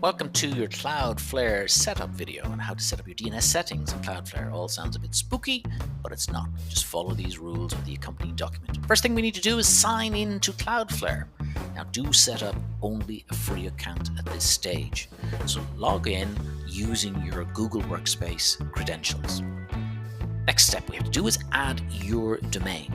Welcome to your Cloudflare setup video on how to set up your DNS settings in Cloudflare. All sounds a bit spooky, but it's not. Just follow these rules with the accompanying document. First thing we need to do is sign in to Cloudflare. Now do set up only a free account at this stage. So log in using your Google Workspace credentials. Next step we have to do is add your domain.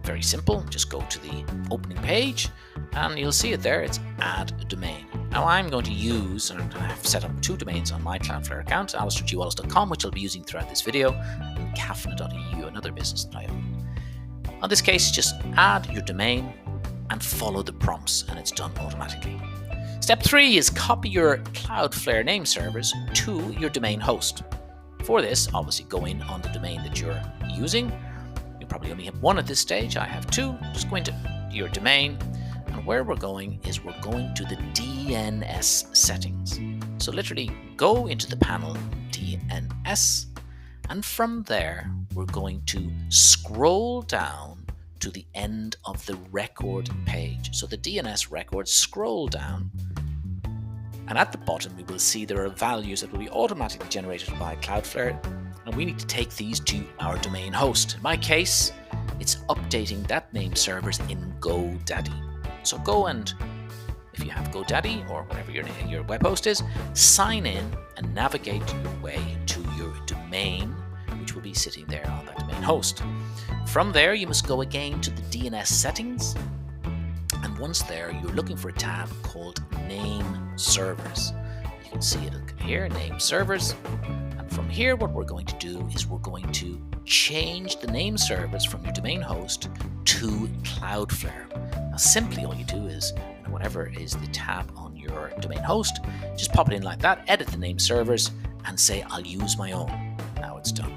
Very simple, just go to the opening page and you'll see it there, it's add a domain. Now I'm going to use, and I have set up two domains on my Cloudflare account, alistairgwallace.com, which I'll be using throughout this video, and cafna.eu, another business that I own. On this case, just add your domain and follow the prompts, and it's done automatically. Step 3 is copy your Cloudflare name servers to your domain host. For this, obviously go in on the domain that you're using. You probably only have one at this stage. I have two. Just go into your domain. And where we're going is we're going to the DNS settings. So literally go into the panel DNS, and from there we're going to scroll down to the end of the record page. So the DNS records, scroll down, and at the bottom we will see there are values that will be automatically generated by Cloudflare, and we need to take these to our domain host. In my case, it's updating that name servers in GoDaddy. So go and, if you have GoDaddy or whatever your web host is, sign in and navigate your way to your domain, which will be sitting there on that domain host. From there, you must go again to the DNS settings. And once there, you're looking for a tab called Nameservers. You can see it here, Nameservers. And from here, what we're going to do is we're going to change the name servers from your domain host to Cloudflare. Now, simply all you do is, whatever is the tab on your domain host, just pop it in like that, edit the name servers, and say, I'll use my own. Now it's done.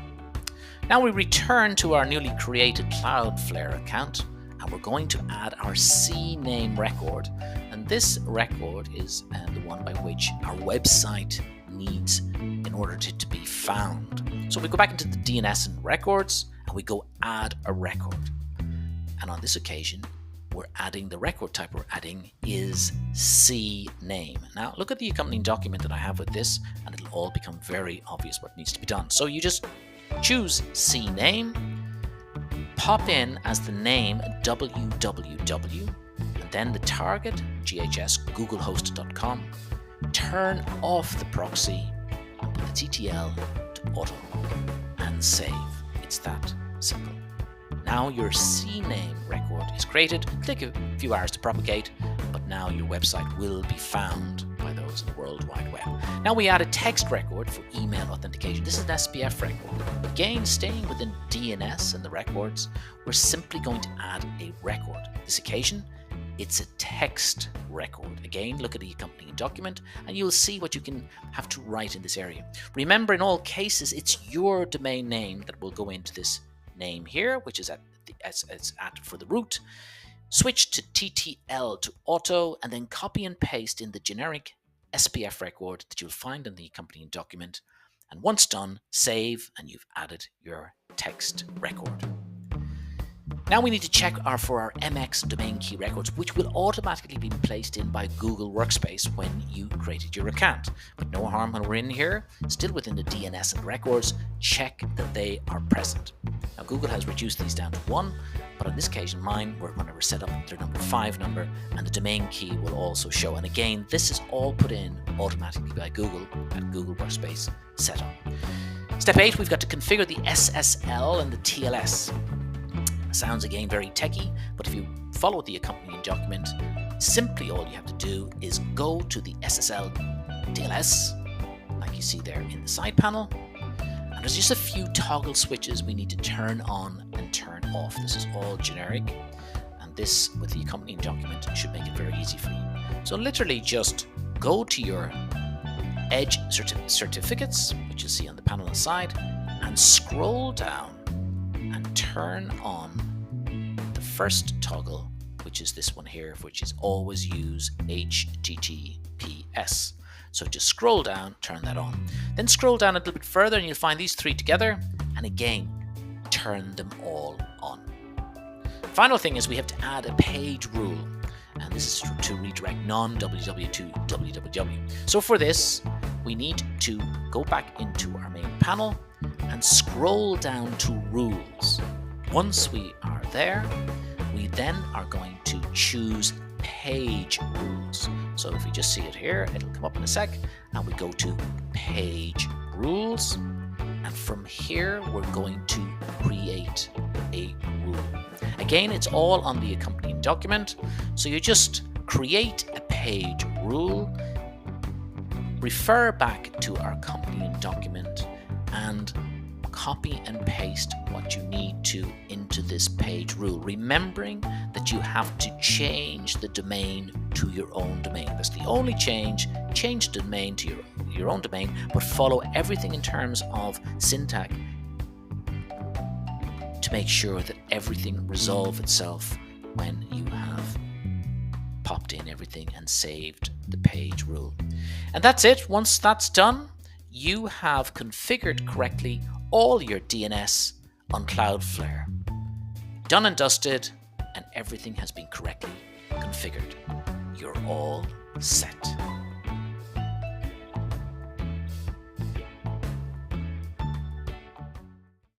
Now we return to our newly created Cloudflare account, and we're going to add our CNAME record. And this record is the one by which our website needs in order to be found. So we go back into the DNS and records, and we go add a record. And on this occasion, we're adding the record type we're adding is CNAME. Now look at the accompanying document that I have with this, and it'll all become very obvious what needs to be done. So you just choose CNAME, pop in as the name www, and then the target ghsgooglehost.com, turn off the proxy, and put the TTL to auto, and save. It's that simple. Now your CNAME record is created. It'll take a few hours to propagate, but now your website will be found by those in the World Wide Web. Now we add a text record for email authentication. This is an SPF record. Again, staying within DNS and the records, we're simply going to add a record. This occasion, it's a text record. Again, look at the accompanying document and you'll see what you can have to write in this area. Remember, in all cases, it's your domain name that will go into this name here, which is for the root. Switch to TTL to auto, and then copy and paste in the generic SPF record that you'll find in the accompanying document. And once done, save, and you've added your text record. Now we need to check for our MX domain key records, which will automatically be placed in by Google Workspace when you created your account. But no harm when we're in here, still within the DNS and records, check that they are present. Now Google has reduced these down to 1, but on this occasion mine, when I was set up, they're number 5 number, and the domain key will also show. And again, this is all put in automatically by Google at Google Workspace setup. Step 8, we've got to configure the SSL and the TLS. Sounds again very techy, but if you follow the accompanying document, simply all you have to do is go to the SSL TLS, like you see there in the side panel, and there's just a few toggle switches we need to turn on and turn off. This is all generic, and this with the accompanying document should make it very easy for you. So literally just go to your Edge certificates, which you see on the panel on the side, and scroll down and turn on the first toggle, which is this one here, which is always use HTTPS. So just scroll down, turn that on. Then scroll down a little bit further and you'll find these 3 together, and again, turn them all on. Final thing is we have to add a page rule. and this is to redirect non-www to www. So for this, we need to go back into our main panel and scroll down to rules. Once we are there, we then are going to choose page rules. So if we just see it here, it'll come up in a sec, and we go to page rules, and from here we're going to create a rule. Again, it's all on the accompanying document, so you just create a page rule, refer back to our accompanying document, and copy and paste what you need to into this page rule, remembering that you have to change the domain to your own domain. That's the only change the domain to your own domain, but follow everything in terms of syntax to make sure that everything resolves itself when you have popped in everything and saved the page rule. And that's it. Once that's done, you have configured correctly all your DNS on Cloudflare. Done and dusted, and everything has been correctly configured. You're all set.